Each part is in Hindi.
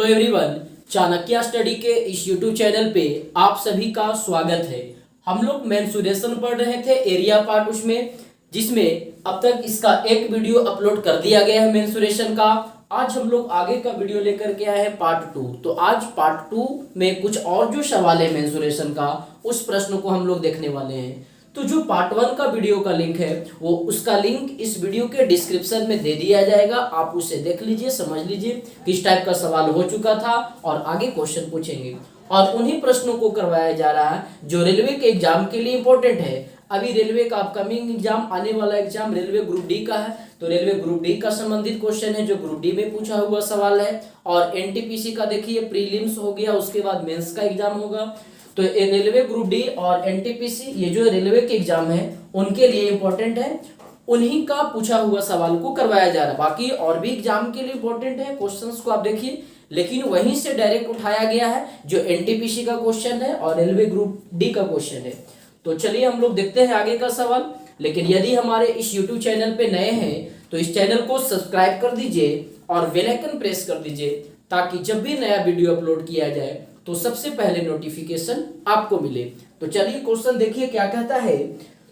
हेलो एवरीवन, चाणक्य स्टडी के इस यूट्यूब चैनल पे आप सभी का स्वागत है। हम लोग मेंसुरेशन पढ़ रहे थे एरिया पार्ट उसमें, जिसमें अब तक इसका एक वीडियो अपलोड कर दिया गया है मेंसुरेशन का। आज हम लोग आगे का वीडियो लेकर के आए हैं पार्ट 2। तो आज पार्ट 2 में कुछ और जो सवाल है मेंसुरेशन का, उस प्रश्न को हम लोग देखने वाले हैं। तो जो पार्ट 1 का वीडियो का लिंक है वो उसका लिंक इस वीडियो के डिस्क्रिप्शन में दे दिया जाएगा। आप उसे देख लीजिए, समझ लीजिए किस टाइप का सवाल हो चुका था और आगे क्वेश्चन पूछेंगे। और उन्हीं प्रश्नों को करवाया जा रहा है जो रेलवे के एग्जाम के लिए इंपॉर्टेंट है। अभी रेलवे का अपकमिंग एग्जाम, आने वाला एग्जाम रेलवे ग्रुप डी का है, तो रेलवे ग्रुप डी का संबंधित क्वेश्चन है जो ग्रुप डी में पूछा हुआ सवाल है। और एनटीपीसी का देखिए प्रीलिम्स हो गया, उसके बाद मेंस का एग्जाम होगा। तो रेलवे ग्रुप डी और एनटीपीसी ये जो रेलवे के एग्जाम है उनके लिए इंपॉर्टेंट है, उन्हीं का पूछा हुआ सवाल को करवाया जा रहा है। बाकी और भी एग्जाम के लिए इंपॉर्टेंट है क्वेश्चंस को आप देखिए, लेकिन वहीं से डायरेक्ट उठाया गया है जो एनटीपीसी का क्वेश्चन है और रेलवे ग्रुप डी का क्वेश्चन है। तो चलिए हम लोग देखते हैं आगे का सवाल। लेकिन यदि हमारे इस यूट्यूब चैनल पे नए हैं तो इस चैनल को सब्सक्राइब कर दीजिए और बेल आइकन प्रेस कर दीजिए, ताकि जब भी नया वीडियो अपलोड किया जाए तो सबसे पहले नोटिफिकेशन आपको मिले। तो चलिए क्वेश्चन देखिए क्या कहता है।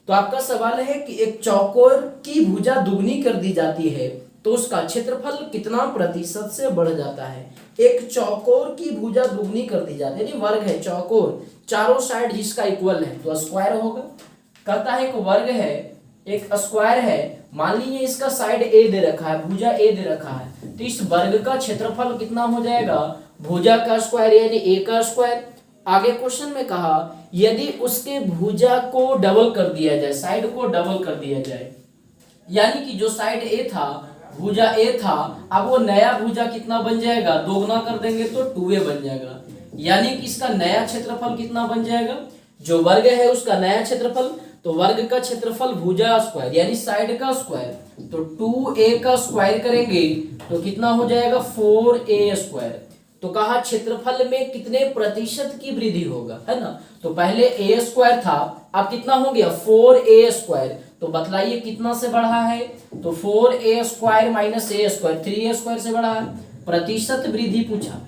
तो आपका सवाल है कि एक चौकोर की भुजा दुगनी कर दी जाती है तो उसका क्षेत्रफल कितना प्रतिशत से बढ़ जाता है। एक चौकोर की भुजा दुगनी कर दी जाती है, यानी वर्ग है चौकोर, चारों साइड जिसका इक्वल है तो स्क्वायर होगा। कहता है एक वर्ग है, एक स्क्वायर है, मान लीजिए इसका साइड ए दे रखा है, भुजा ए दे रखा है, तो इस वर्ग का क्षेत्रफल कितना हो जाएगा, भुजा का स्क्वायर यानी ए का स्क्वायर। आगे क्वेश्चन में कहा यदि उसके भुजा को डबल कर दिया जाए, साइड को डबल कर दिया जाए, यानी कि जो साइड ए था, भुजा ए था, अब वो नया भुजा कितना बन जाएगा, दोगुना कर देंगे तो 2a बन जाएगा। यानी कि इसका नया क्षेत्रफल कितना बन जाएगा, जो वर्ग है उसका नया क्षेत्रफल, तो वर्ग का क्षेत्रफल भुजा स्क्वायर यानी साइड का स्क्वायर, तो 2a का स्क्वायर करेंगे तो कितना हो जाएगा 4a स्क्वायर। तो कहा क्षेत्रफल में कितने प्रतिशत की वृद्धि होगा, है ना। तो पहले a स्क्वायर था, अब कितना हो गया 4a स्क्वायर। तो बतलाइए कितना से बढ़ा है, तो 4a square minus a square 3a square से बढ़ा है। प्रतिशत वृद्धि पूछा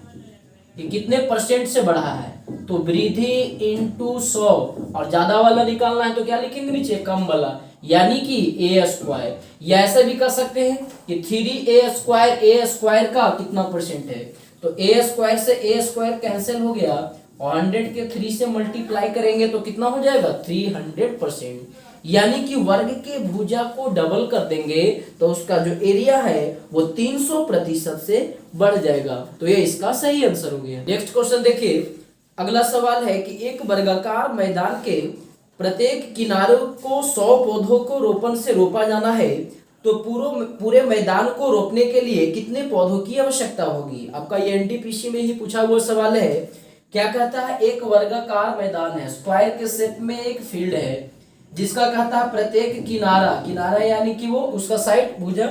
कि कितने परसेंट से बढ़ा है, तो वृद्धि इंटू 100, और ज्यादा वाला निकालना है तो क्या लिखेंगे नीचे, कम वाला, यानी कि a स्क्वायर। या ऐसा भी कर सकते हैं कि 3a स्क्वायर का कितना परसेंट है, तो a स्क्वायर से a स्क्वायर कैंसिल हो गया, 100 के 3 से मल्टीप्लाई करेंगे तो कितना हो जाएगा 300%। यानी कि वर्ग के भुजा को डबल कर देंगे तो उसका जो एरिया है वो 300% से बढ़ जाएगा। तो ये इसका सही आंसर हो गया। नेक्स्ट क्वेश्चन देखिए, अगला सवाल है कि एक वर्गाकार मैदान के प्रत्येक किनारों को 100 पौधों को रोपण से रोपा जाना है, तो पूरे मैदान को रोपने के लिए कितने पौधों की आवश्यकता होगी। आपका ये एनटीपीसी में ही पूछा हुआ सवाल है। क्या कहता है, एक वर्गाकार मैदान है, स्क्वायर के शेप में एक फील्ड है, जिसका कहता है प्रत्येक किनारा यानी कि वो उसका साइड भुजा,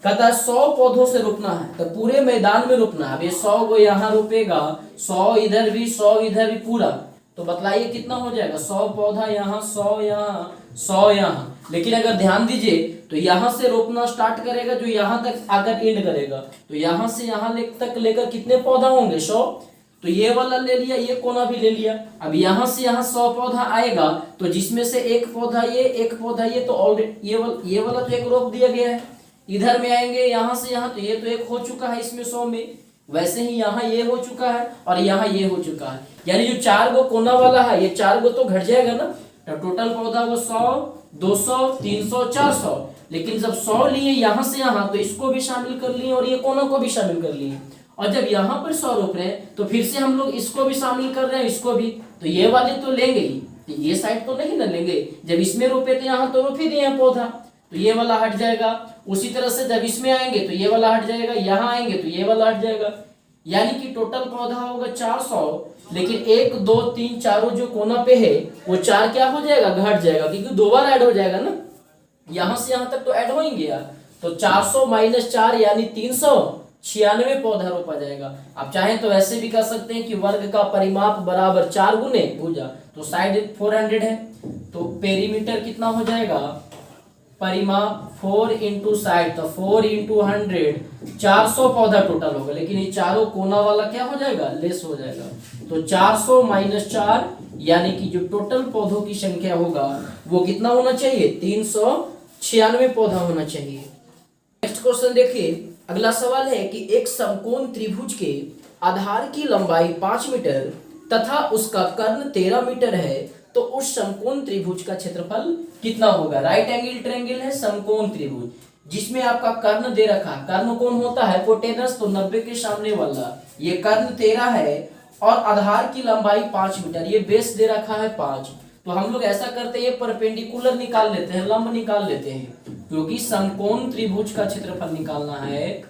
कहता है 100 पौधों से रोपना है, तो पूरे मैदान में रोपना है। अब ये 100 को यहाँ रोपेगा, 100 इधर भी, 100 इधर भी, पूरा, तो बतलाइए कितना हो जाएगा, 100 पौधा यहाँ, 100 यहाँ, 100 यहाँ। लेकिन अगर ध्यान दीजिए तो यहाँ से रोपना स्टार्ट करेगा, जो यहाँ तक आकर एंड करेगा, तो यहाँ से यहाँ तक लेकर कितने पौधा होंगे 100। तो ये वाला ले लिया, ये कोना भी ले लिया। अब यहाँ से यहाँ 100 पौधा आएगा, तो जिसमें से एक पौधा ये, एक पौधा ये, तो ऑलरेडी ये वाला तो एक रोप दिया गया है। इधर में आएंगे यहाँ से यहाँ, तो ये तो एक हो चुका है इसमें 100 में। वैसे ही यहाँ ये हो चुका है और यहाँ ये हो चुका है, यानी जो 4 गो कोना वाला है ये 4 गो तो घट जाएगा ना। तो टोटल पौधा वो 100, 200, 300, 400। लेकिन जब 100 लिए यहाँ से यहाँ, तो इसको भी शामिल कर लिए और ये कोना को भी शामिल कर लिए। और जब यहाँ पर 100 रोप रहे हैं तो फिर से हम लोग इसको भी शामिल कर रहे हैं, इसको भी, तो ये वाले तो लेंगे ही, तो ये साइड तो नहीं ना लेंगे। जब इसमें रोपे तो यहाँ तो रोप ही दिए हैं पौधा, तो ये वाला हट जाएगा। उसी तरह से जब इसमें आएंगे तो ये वाला हट जाएगा, यहाँ आएंगे तो ये वाला हट जाएगा। यानी कि टोटल पौधा होगा 400, लेकिन 1, 2, 3 चारों जो कोना पे है वो 4 क्या हो जाएगा, घट जाएगा, क्योंकि 2 बार ऐड हो जाएगा ना, यहाँ से यहाँ तक तो ऐड होंगे यार। तो 400 माइनस 4 यानी 396 पौधा रोपा जाएगा। आप चाहें तो ऐसे भी कर सकते हैं कि वर्ग का परिमाप बराबर 4 गुने भुजा, तो साइड 400 है, तो पेरीमीटर कितना हो जाएगा परिमाप 4 इंटू साइड, तो 4 इंटू 100 400 पौधा टोटल होगा, लेकिन ये चारों कोना वाला क्या हो जाएगा, लेस हो जाएगा। तो 400 माइनस 4 यानी कि जो टोटल पौधों की संख्या होगा वो कितना होना चाहिए, 396 पौधा होना चाहिए। नेक्स्ट क्वेश्चन देखिए, अगला सवाल है कि एक समकोण त्रिभुज के आधार की लंबाई 5 मीटर तथा उसका कर्ण 13 मीटर है, तो उस समकोण त्रिभुज का क्षेत्रफल कितना होगा। राइट एंगल ट्रायंगल है समकोण त्रिभुज, जिसमें आपका कर्ण दे रखा है, कर्ण कौन होता है, हाइपोटेनस, तो 90 के सामने वाला, ये कर्ण 13 है और आधार की लंबाई 5 मीटर, ये बेस दे रखा है 5। तो हम लोग ऐसा करते हैं, परपेंडिकुलर निकाल लेते हैं, लंब निकाल लेते हैं, क्योंकि समकोण त्रिभुज का क्षेत्रफल निकालना है,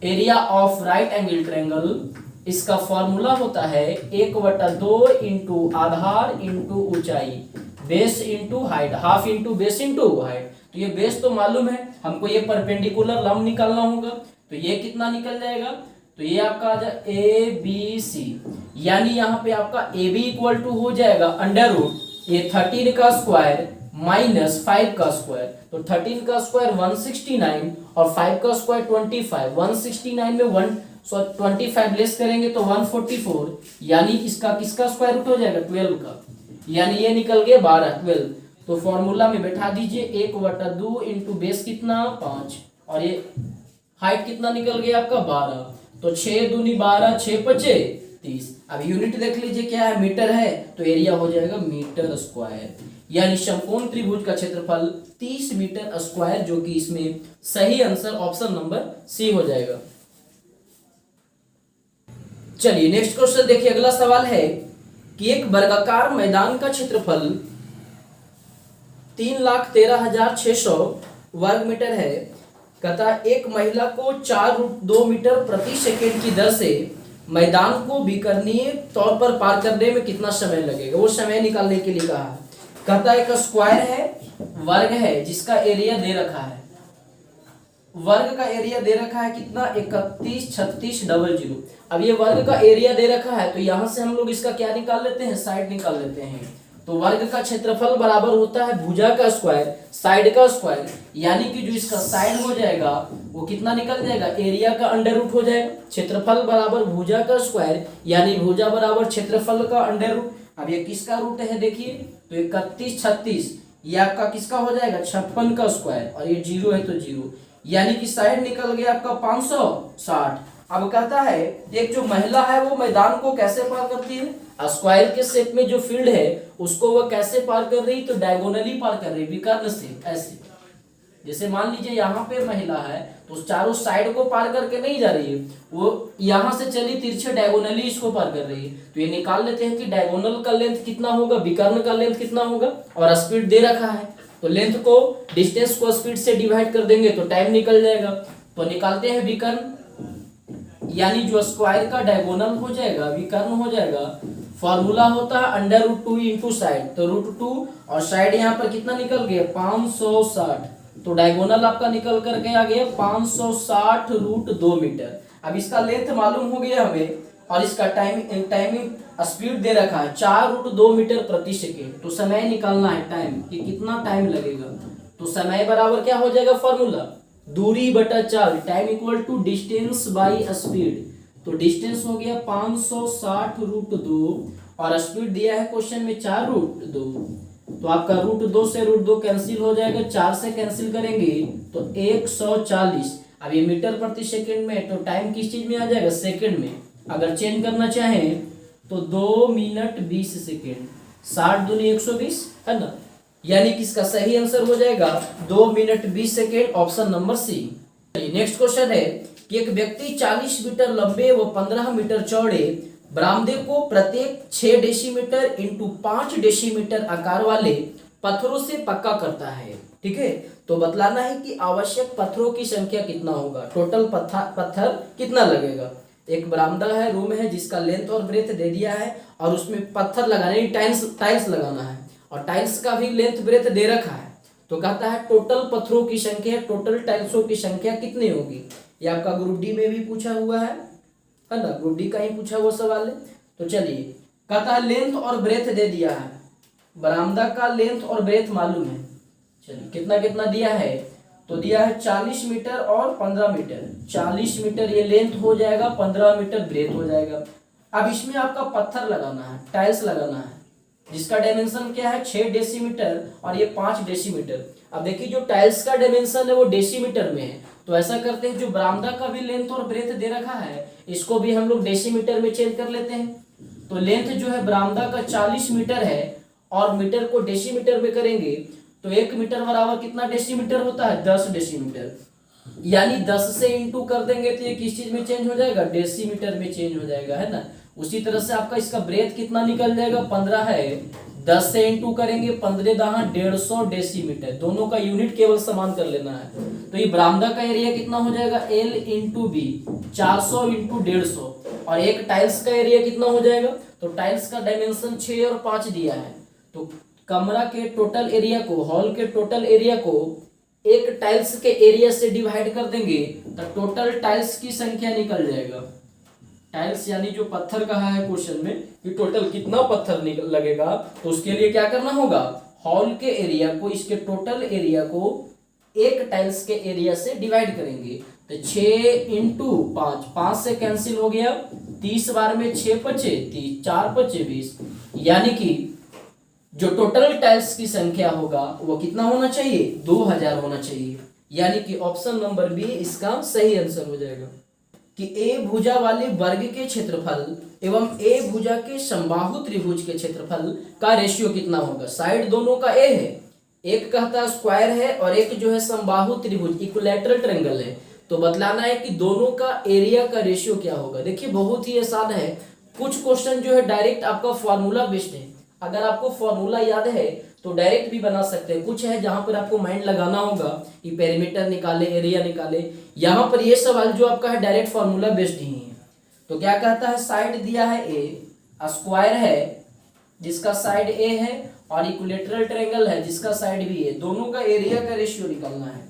area of right angle triangle, इसका फॉर्मूला होता है 1/2 इंटू आधार इंटू ऊंचाई, base into height, half into base into height. तो ये बेस तो मालूम है हमको, ये परपेंडिकुलर लंब निकालना होगा, तो ये कितना निकल जाएगा, तो ये आपका आ जाए ABC, यानी यहाँ पे आपका AB इक्वल टू हो जाएगा अंडर रूट ये 13 का स्क्वायर माइनस 5 का स्क्वायर, तो 13 का स्क्वायर 169 और 5 का स्क्वायर 25, 169 में 125 लेस करेंगे तो 144, यानी इसका किसका स्क्वायर रूट हो जाएगा, 12 का, यानी ये निकल गया 12। तो फॉर्मूला में बैठा दीजिए 1/2 इंटू बेस कितना 5 और ये हाइट कितना निकल गया आपका 12, तो 6 दूनी 12, 6 पचे 30। अब यूनिट देख लीजिए क्या है, मीटर है, तो एरिया हो जाएगा मीटर स्क्वायर, यानी समकोण त्रिभुज का क्षेत्रफल 30 मीटर स्क्वायर, जो कि इसमें सही आंसर ऑप्शन नंबर सी हो जाएगा। चलिए नेक्स्ट क्वेश्चन देखिए, अगला सवाल है कि एक वर्गाकार मैदान का क्षेत्रफल 3,13,600 वर्ग मीटर है, कहता एक महिला को 4√2 मीटर प्रति सेकेंड की दर से मैदान को विकर्णीय तौर पर पार करने में कितना समय लगेगा, वो समय निकालने के लिए कहा है। कहता एक स्क्वायर है, वर्ग है, जिसका एरिया दे रखा है, वर्ग का एरिया दे रखा है कितना 313600। अब ये वर्ग का एरिया दे रखा है, तो यहां से हम लोग इसका क्या निकाल लेते हैं, साइड निकाल लेते हैं। तो वर्ग का क्षेत्रफल बराबर होता है भुजा का स्क्वायर साइड का स्क्वायर, यानी कि जो इसका साइड हो जाएगा वो कितना निकल जाएगा, एरिया का अंडर रूट हो जाएगा। क्षेत्रफल बराबर भुजा का स्क्वायर, यानी भुजा बराबर क्षेत्रफल का अंडर रूट। अब ये किसका रूट है देखिए, तो 3136 ये आपका किसका हो जाएगा 56 का स्क्वायर, और ये 0 है तो 0, यानी कि साइड निकल गया आपका 560। अब कहता है एक जो महिला है वो मैदान को कैसे पार करती है, स्क्वायर के शेप में जो फील्ड है उसको वो कैसे पार कर रही, तो डायगोनली पार कर रही, विकर्ण से। ऐसे जैसे मान लीजिए यहाँ पे महिला है तो चारों साइड को पार करके नहीं जा रही है, वो यहाँ से चली तिरछे डायगोनली इसको पार कर रही है। तो ये निकाल लेते हैं कि डायगोनल का लेंथ कितना होगा, विकर्ण का लेंथ कितना होगा, और स्पीड दे रखा है तो लेंथ को डिस्टेंस को स्पीड से डिवाइड कर देंगे तो टाइम निकल जाएगा। तो निकालते हैं विकर्ण, यानी जो स्क्वायर का डायगोनल हो जाएगा विकर्ण हो जाएगा, फॉर्मूला होता है अंडर रूट 2 इंटू साइड, तो √2 और साइड यहाँ पर कितना निकल गया 560, तो डायगोनल आपका निकल करके आ गया 560√2 मीटर। अब इसका लेंथ मालूम हो गया हमें, और इसका टाइमिंग स्पीड दे रखा है 4√2 मीटर प्रति सेकेंड। तो समय निकालना है टाइम कि कितना टाइम लगेगा, तो समय बराबर क्या हो जाएगा फॉर्मूला, दूरी बटा चाल, time equal to distance by speed. तो डिस्टेंस हो गया 560√2 और स्पीड दिया है क्वेश्चन में 4√2, तो आपका √2 से √2 कैंसिल हो जाएगा, 4 से कैंसिल करेंगे तो 140। अब ये मीटर प्रति सेकंड में, तो टाइम किस चीज में आ जाएगा, सेकंड में। अगर चेंज करना चाहें तो 2 मिनट 20 सेकेंड, 60 दूनी 120 है ना, यानी कि इसका सही आंसर हो जाएगा 2 minute 20 second, option number C. Next question है कि एक व्यक्ति 40 मीटर लंबे व 15 मीटर चौड़े बरामदे को प्रत्येक 6 डेसीमीटर इंटू 5 डेसीमीटर आकार वाले पत्थरों से पक्का करता है, ठीक है। तो बतलाना है कि आवश्यक पत्थरों की संख्या कितना होगा, टोटल पत्थर कितना लगेगा। एक बरामदा है, रूम है, जिसका लेंथ और ब्रेथ दे दिया है, और उसमें पत्थर लगाने टाइल्स लगाना है, और टाइल्स का भी लेंथ ब्रेथ दे रखा है। तो कहता है टोटल पत्थरों की संख्या, टोटल टाइल्सों की संख्या कितनी होगी। ये आपका ग्रुप डी में भी पूछा हुआ है ना, ग्रुप डी का ही पूछा हुआ सवाल है। तो चलिए कहता है लेंथ और ब्रेथ दे दिया है, बरामदा का लेंथ और ब्रेथ मालूम है, चलिए कितना कितना दिया है, तो दिया है 40 मीटर और 15 मीटर। 40 मीटर ये लेंथ हो जाएगा, 15 मीटर ब्रेथ हो जाएगा। अब इसमें आपका पत्थर लगाना है, टाइल्स लगाना है, जिसका डायमेंशन क्या है 6 डेसीमीटर और ये 5 डेसीमीटर। अब देखिए जो टाइल्स का डायमेंशन है वो डेसीमीटर में है, तो ऐसा करते हैं जो बरामदा का भी लेंथ और ब्रेथ दे रखा है इसको भी हम लोग डेसीमीटर में चेंज कर लेते हैं। तो लेंथ जो है बरामदा का 40 मीटर है और मीटर को डेसीमीटर में करेंगे तो 1 मीटर बराबर कितना डेसीमीटर होता है, 10 डेसीमीटर। यानी 10 से इंटू कर देंगे तो ये किस चीज में चेंज हो जाएगा, डेसीमीटर में चेंज हो जाएगा, है ना। उसी तरह से आपका इसका ब्रेथ कितना निकल जाएगा, 15 है, 10 से इंटू करेंगे 15 दहा 150 डेसीमीटर। दोनों का यूनिट केवल समान कर लेना है। तो ये बरामदा का एरिया कितना हो जाएगा, L इंटू बी, 400 इंटू 150। और एक टाइल्स का एरिया कितना हो जाएगा, तो टाइल्स का डायमेंशन 6 और 5 दिया है, तो कमरा के टोटल एरिया को, हॉल के टोटल एरिया को एक टाइल्स के एरिया से डिवाइड कर देंगे तो टोटल टाइल्स की संख्या निकल जाएगा। टाइल्स यानी जो पत्थर कहा है क्वेश्चन में कि टोटल कितना पत्थर लगेगा, तो उसके लिए क्या करना होगा, हॉल के एरिया को, इसके टोटल एरिया को एक टाइल्स के एरिया से डिवाइड करेंगे। तो 6 इंटू 5, 5 से कैंसिल हो गया, 30 बार में 6 पचे 30, 4 पचे 20, यानी कि जो टोटल टाइल्स की संख्या होगा वो कितना होना चाहिए, 2000 होना चाहिए। यानी कि ऑप्शन नंबर बी इसका सही आंसर हो जाएगा कि ए भुजा वाले वर्ग के क्षेत्रफल एवं ए भुजा के समबाहु त्रिभुज के क्षेत्रफल का रेशियो कितना होगा। साइड दोनों का ए है, एक कहता है स्क्वायर है और एक जो है समबाहु त्रिभुज इक्विलैटरल ट्रायंगल है, तो बतलाना है कि दोनों का एरिया का रेशियो क्या होगा। देखिए बहुत ही आसान है, कुछ क्वेश्चन जो है डायरेक्ट आपका फॉर्मूला बेस्ड है, अगर आपको फॉर्मूला याद है तो डायरेक्ट भी बना सकते हैं। कुछ है जहां पर आपको माइंड लगाना होगा कि पेरीमीटर निकाले, एरिया निकाले। यहाँ पर ये सवाल जो आपका है डायरेक्ट फॉर्मूला बेस्ड ही है। तो क्या कहता है, साइड दिया है ए, स्क्वायर है जिसका साइड ए है और इक्विलैटरल ट्रायंगल है जिसका साइड बी है, दोनों का एरिया का रेशियो निकालना है।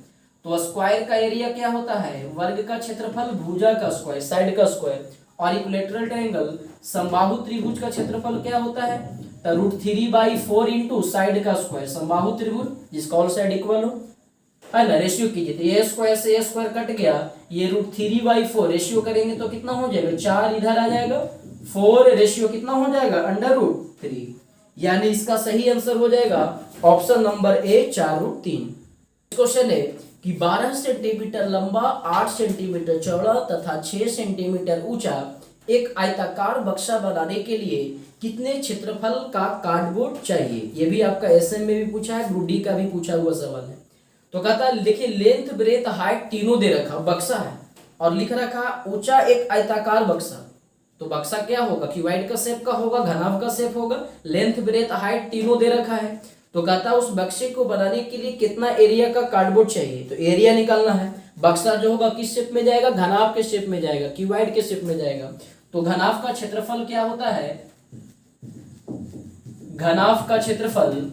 तो स्क्वायर का एरिया क्या होता है, वर्ग का क्षेत्रफल भुजा का स्क्वायर, साइड का स्क्वायर, और इक्विलैटरल ट्रायंगल समबाहु त्रिभुज का क्षेत्रफल क्या होता है, √3/4 इंटू साइड का स्क्वायर, समबाहु त्रिभुज जिसका ऑल साइड इक्वल हो, है ना। रेशियो कीजिए तो ए स्क्वायर से ए स्क्वायर कट गया, ये √3/4 रेशियो करेंगे तो कितना हो जाएगा, 4 इधर आ जाएगा, 4 रेशियो कितना हो जाएगा, √3। यानी इसका सही आंसर हो जाएगा ऑप्शन नंबर ए 4√3। क्वेश्चन है कि 12 सेंटीमीटर लंबा, 8 सेंटीमीटर चौड़ा तथा 6 सेंटीमीटर ऊंचा एक आयताकार बक्सा बनाने के लिए कितने क्षेत्रफल का कार्डबोर्ड चाहिए। ये भी आपका एसएम में भी पूछा है, ग्रुप डी का भी पूछा हुआ सवाल है। तो कहता है देखिए लेंथ ब्रेथ हाइट तीनों दे रखा, बक्सा है और लिख रखा ऊंचा एक आयताकार बक्सा। तो बक्सा क्या होगा, क्यूबॉइड का शेप का होगा, घनाभ का शेप होगा, लेंथ ब्रेथ हाइट तीनों दे रखा है। तो कहता है उस बक्से को बनाने के लिए कितना एरिया का कार्डबोर्ड चाहिए। तो एरिया निकालना है, बक्सा जो होगा किस शेप में जाएगा, घनाभ के शेप में जाएगा, क्यूबॉइड के शेप में जाएगा। तो घनाभ का क्षेत्रफल क्या होता है, घनाभ का क्षेत्रफल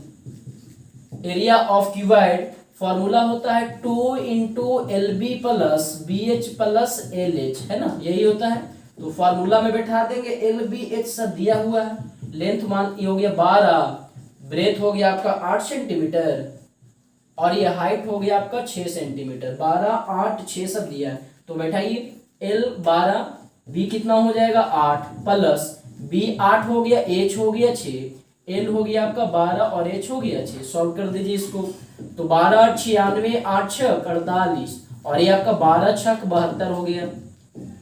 एरिया ऑफ क्यूबॉइड फॉर्मूला होता है 2 into LB plus BH plus LH, है ना, यही होता है। तो फॉर्मूला में बैठा देंगे, LBH सब दिया हुआ है, लेंथ मान ये हो गया 12, ब्रेथ हो गया आपका 8 सेंटीमीटर और ये हाइट हो गया आपका 6 सेंटीमीटर। 12, 8, 6 सब दिया है। तो बैठाइए L 12, B कितना हो जाएगा 8 प्लस B 8 हो गया, H हो गया 6, L हो गया आपका 12 और H हो गया 6। सॉल्व कर दीजिए इसको। तो 12, 96, 8 6 48 और ये आपका 12 6 72 हो गया।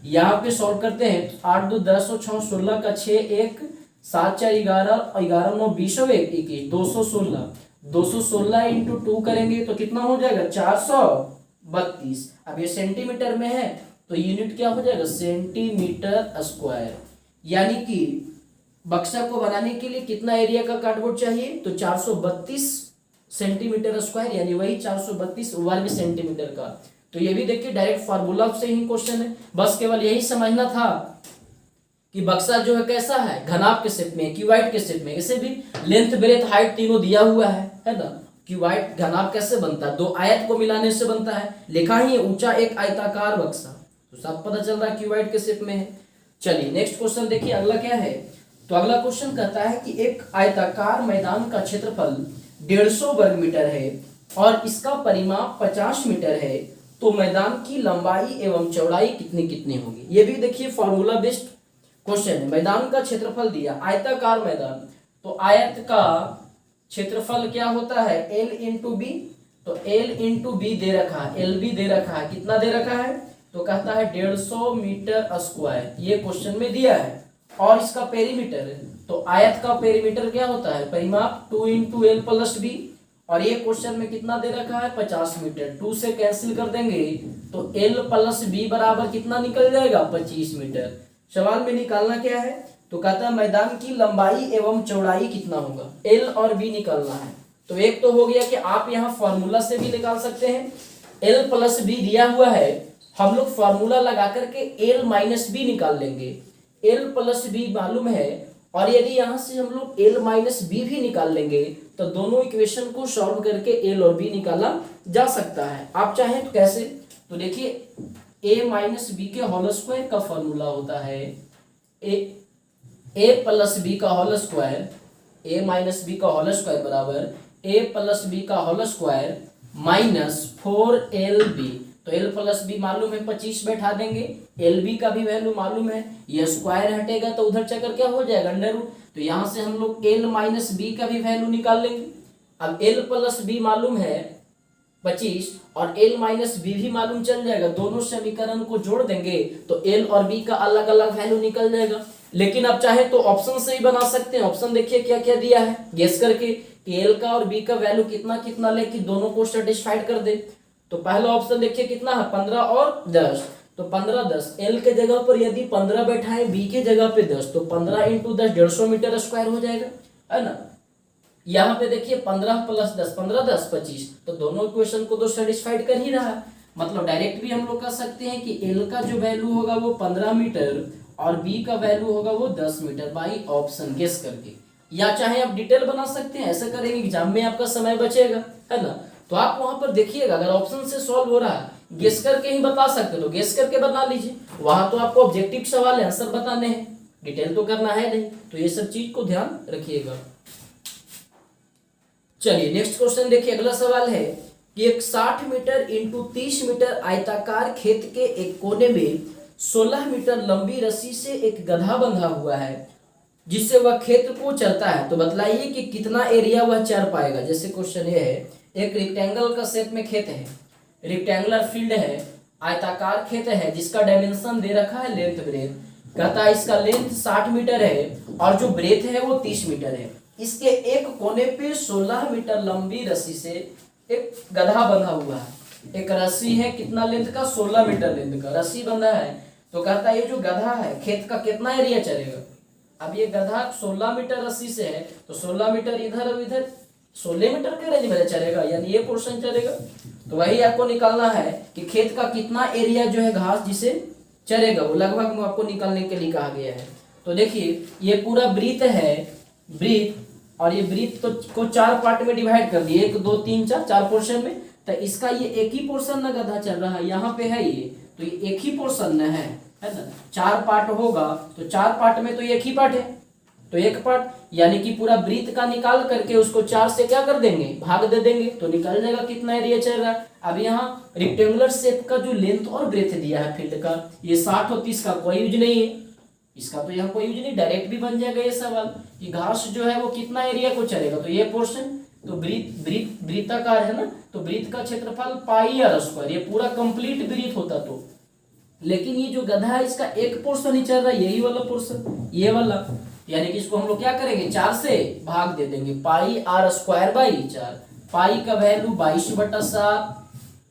यहाँ पे सॉल्व करते हैं, 8 2 10 6 16 का 6 1 7 4 11 11 9 20 1 21 216, 216 इंटू 2 करेंगे तो कितना हो जाएगा 432। अब ये सेंटीमीटर में है तो यूनिट क्या हो जाएगा, सेंटीमीटर स्क्वायर। यानी कि बक्सा को बनाने के लिए कितना एरिया का कार्डबोर्ड चाहिए, तो 432 सेंटीमीटर स्क्वायर, यानी वही 432 वर्ग सेंटीमीटर का। तो ये भी देखिए डायरेक्ट फार्मूला से ही क्वेश्चन है, बस केवल यही समझना था कि बक्सा जो है कैसा है, घनाभ के शेप में, क्यूबॉइड के शेप में। इसे भी लेंथ ब्रेथ हाइट तीनों दिया हुआ है ना। क्यूबॉइड घनाभ कैसे बनता है, दो आयत को मिलाने से बनता है, लिखा ही ऊंचा एक आयताकार बक्सा, तो सब पता चल रहा है क्यूबॉइड के शेप में है। चलिए नेक्स्ट क्वेश्चन देखिए, अगला क्या है। तो अगला क्वेश्चन कहता है कि एक आयताकार मैदान का क्षेत्रफल 150 वर्ग मीटर है और इसका परिमाप 50 मीटर है तो मैदान की लंबाई एवं चौड़ाई कितनी कितनी होगी। ये भी देखिए फॉर्मूला बेस्ड क्वेश्चन है। मैदान का क्षेत्रफल दिया, आयताकार मैदान, तो आयत का क्षेत्रफल क्या होता है, L इंटू बी। तो L इंटू बी दे रखा है, एल बी दे रखा है, कितना दे रखा है, तो कहता है 150 मीटर स्क्वायर, ये क्वेश्चन में दिया है। और इसका पेरीमीटर, तो आयत का पेरीमीटर क्या होता है, परिमाप 2 इंटू एल प्लस बी, और ये क्वेश्चन में कितना दे रखा है 50 मीटर। 2 से कैंसिल कर देंगे तो L प्लस बी बराबर कितना निकल जाएगा 25 मीटर। सवाल में निकालना क्या है, तो कहता है मैदान की लंबाई एवं चौड़ाई कितना होगा, L और B निकालना है। तो एक तो हो गया कि आप यहाँ फॉर्मूला से भी निकाल सकते हैं, L प्लस बी दिया हुआ है, हम लोग फॉर्मूला लगा करके L माइनस बी निकाल लेंगे। L प्लस बी मालूम है, और यदि यहाँ से हम लोग L माइनस बी भी निकाल लेंगे तो दोनों इक्वेशन को सॉल्व करके L और B निकाला जा सकता है। आप चाहें तो कैसे, तो देखिए A माइनस बी के होल स्क्वायर का फॉर्मूला होता है ए प्लस बी का होल स्क्वायर, ए माइनस बी का होल स्क्वायर बराबर ए प्लस बी का होल स्क्वायर माइनस 4LB। तो L प्लस बी मालूम है 25 बैठा देंगे, LB का भी वैल्यू मालूम है, ये स्क्वायर हटेगा तो उधर चक्कर क्या हो जाएगा अंडर रूट। तो यहाँ से हम लोग L माइनस बी का भी वैल्यू निकाल लेंगे। अब L प्लस बी मालूम है 25 और L माइनस बी भी मालूम चल जाएगा, दोनों समीकरण को जोड़ देंगे तो L और B का अलग अलग वैल्यू निकल जाएगा। लेकिन आप चाहे तो ऑप्शन से ही बना सकते हैं। ऑप्शन देखिए क्या क्या दिया है, गेस करके कि L का और B का वैल्यू कितना कितना ले कि दोनों को सेटिस्फाइड कर दे। तो पहला ऑप्शन देखिए कितना है 15 और 10, तो 15 10, L के जगह पर यदि 15 बैठाए B के जगह पे 10, तो 15 इंटू 10 150 मीटर स्क्वायर हो जाएगा, है ना। यहाँ पे देखिए 15 प्लस 10, 15 10 25, तो दोनों इक्वेशन को तो सेटिस्फाइड कर ही रहा है। मतलब डायरेक्ट भी हम लोग कह सकते हैं कि L का जो वैल्यू होगा वो 15 मीटर और B का वैल्यू होगा वो 10 मीटर बाई ऑप्शन गेस करके। या चाहे आप डिटेल बना सकते हैं, ऐसा करेंगे एग्जाम में आपका समय बचेगा, है ना। तो आप वहां पर देखिएगा, अगर ऑप्शन से सॉल्व हो रहा है गेस करके ही बता सकते हो तो गेस करके बना लीजिए। वहां तो आपको ऑब्जेक्टिव सवाल है, आंसर बताने हैं, डिटेल तो करना है नहीं, तो ये सब चीज को ध्यान रखिएगा। चलिए नेक्स्ट क्वेश्चन देखिए, अगला सवाल है कि एक 60 मीटर इंटू 30 मीटर आयताकार खेत के एक कोने में 16 मीटर लंबी रस्सी से एक गधा बंधा हुआ है जिससे वह खेत को चरता है। तो बतलाइए कि कितना एरिया वह चर पाएगा। जैसे क्वेश्चन ये है, एक रेक्टेंगल का शेप में खेत है, रेक्टेंगुलर फील्ड है, आयताकार खेत है जिसका डायमेंशन दे रखा है लेंथ ब्रेथ। कहता है इसका लेंथ 60 मीटर है और जो ब्रेथ है वो 30 मीटर है। इसके एक कोने पे 16 मीटर लंबी रस्सी से एक गधा बंधा हुआ है। एक रस्सी है कितना लेंथ का, 16 मीटर लेंथ का रस्सी बंधा है। तो कहता है ये जो गधा है खेत का कितना एरिया चलेगा। अब ये गधा 16 मीटर रस्सी से है तो 16 मीटर इधर और इधर 16 मीटर के रेंज में चलेगा, यानी ये पोर्शन चलेगा। तो वही आपको निकालना है कि खेत का कितना एरिया जो है घास जिसे चलेगा, वो लगभग आपको निकालने के लिए कहा गया है। तो देखिए ये पूरा ब्रीथ है, ब्रीथ, और ये ब्रीथ तो को 4 पार्ट में डिवाइड कर दिए, 1 2 3 4 पोर्शन में। तो इसका ये एक ही पोर्शन ना गधा चल रहा है, यहाँ पे है ये, तो ये एक ही पोर्शन न है ना। 4 पार्ट होगा तो 4 पार्ट में तो एक ही पार्ट है, तो एक पार्ट यानी कि पूरा ब्रीथ का निकाल करके उसको 4 से क्या कर देंगे, भाग दे देंगे, तो निकल जाएगा कितना एरिया चल रहा है। अब यहाँ रेक्टेंगुलर शेप का जो लेंथ और ब्रेथ दिया है फील्ड का, ये 60 और 30 का कोई यूज नहीं है, इसका तो यहाँ कोई यूज नहीं, डायरेक्ट भी बन जाएगा ये सवाल कि घास जो है वो कितना एरिया को चलेगा। तो ये पोर्शन तो ब्रीथाकार है ना, तो ब्रीथ का क्षेत्रफल पाई आर स्क्वायर, ये पूरा कंप्लीट ब्रीथ होता तो। लेकिन ये जो गधा है इसका एक पोर्शन ही चल रहा है, यही वाला पोर्शन, ये वाला, यानी कि इसको हम लोग क्या करेंगे 4 से भाग दे देंगे, पाई आर स्क्वायर बाई 4। पाई का वैल्यू 22/7,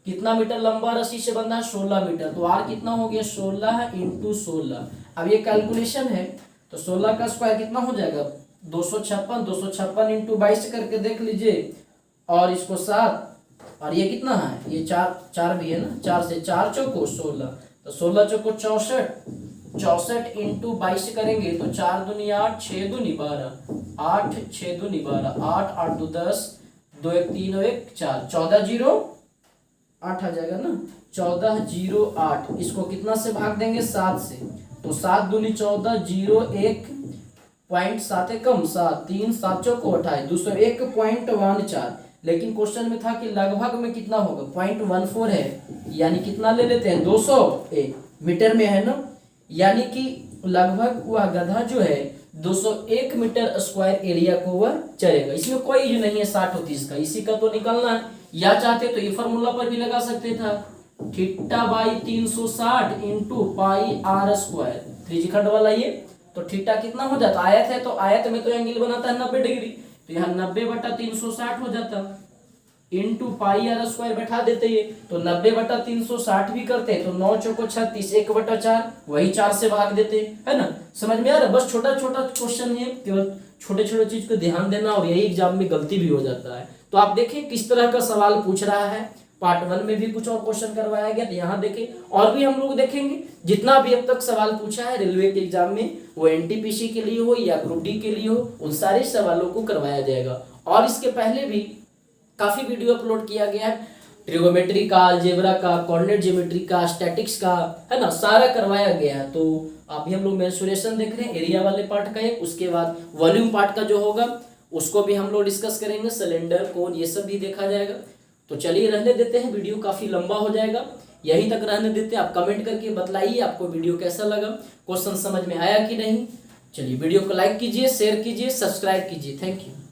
कितना मीटर लंबा रस्सी से बंधा है 16 मीटर, तो आर कितना हो गया 16 इंटू 16। अब ये कैलकुलेशन है तो 16 का स्क्वायर कितना हो जाएगा 256, 256 इंटू 22 करके देख लीजिए, और इसको 7 और ये कितना है ये 4 भी है ना, 4 से 4 चौको 16, तो 16 चौको 64, 64 इंटू 22 करेंगे तो 4 दूनी 8, 6 दूनी 12, 8 6 दूनी 12, 8 8 2 10, 2 1 3 1 4, 14 0 8 आ जाएगा ना, 14 0 8। इसको कितना से भाग देंगे 7 से, तो 7 दूनी 14, 0 1 पॉइंट 7 कम 7, 3 7 चौको 28, 201.14। लेकिन क्वेश्चन में था कि लगभग में कितना होगा, 0.14 है, यानी कितना ले लेते हैं 200 मीटर में है ना, यानी कि लगभग वह गधा जो है 201 मीटर स्क्वायर एरिया को वह चलेगा। इसमें कोई जो नहीं है 60 और 30 का, इसी का तो निकालना है। या चाहते तो ये फॉर्मूला पर भी लगा सकते था, theta by 360 into pi r square, त्रिज्यखंड वाला ये, तो थीटा कितना हो जाता, आयत है तो आयत में तो एंगल बनाता है 90 डिग्री, तो यहाँ 90/360 हो जाता, इंटू पाई आर स्क्वायर बैठा देते ये, तो 90/360 भी करते तो 9 चौको 36, 1/4 वही 4 से भाग देते, है ना। समझ में आ रहा है, बस छोटा छोटा क्वेश्चन है, केवल छोटे छोटे चीज को ध्यान देना, और यही एग्जाम में गलती भी हो जाता है। तो आप देखें किस तरह का सवाल पूछ रहा है, पार्ट 1 में भी कुछ और क्वेश्चन करवाया गया, तो यहाँ देखें और भी हम लोग देखेंगे। जितना भी अब तक सवाल पूछा है रेलवे के एग्जाम में, वो एनटीपीसी के लिए हो या ग्रुप डी के लिए हो, उन सारे सवालों को करवाया जाएगा। और इसके पहले भी काफी वीडियो अपलोड किया गया है, ट्रिगोमेट्री का, अलजेब्रा का, कोऑर्डिनेट ज्योमेट्री का, स्टैटिक्स का, है ना, सारा करवाया गया है। तो अभी हम लोग मेंसुरेशन देख रहे हैं एरिया वाले पार्ट का है, उसके बाद वॉल्यूम पार्ट का जो होगा उसको भी हम लोग डिस्कस करेंगे, सिलेंडर, कोन, ये सब भी देखा जाएगा। तो चलिए रहने देते हैं, वीडियो काफी लंबा हो जाएगा, यहीं तक रहने देते हैं। आप कमेंट करके बताइए आपको वीडियो कैसा लगा, क्वेश्चन समझ में आया कि नहीं। चलिए वीडियो को लाइक कीजिए, शेयर कीजिए, सब्सक्राइब कीजिए। Thank you.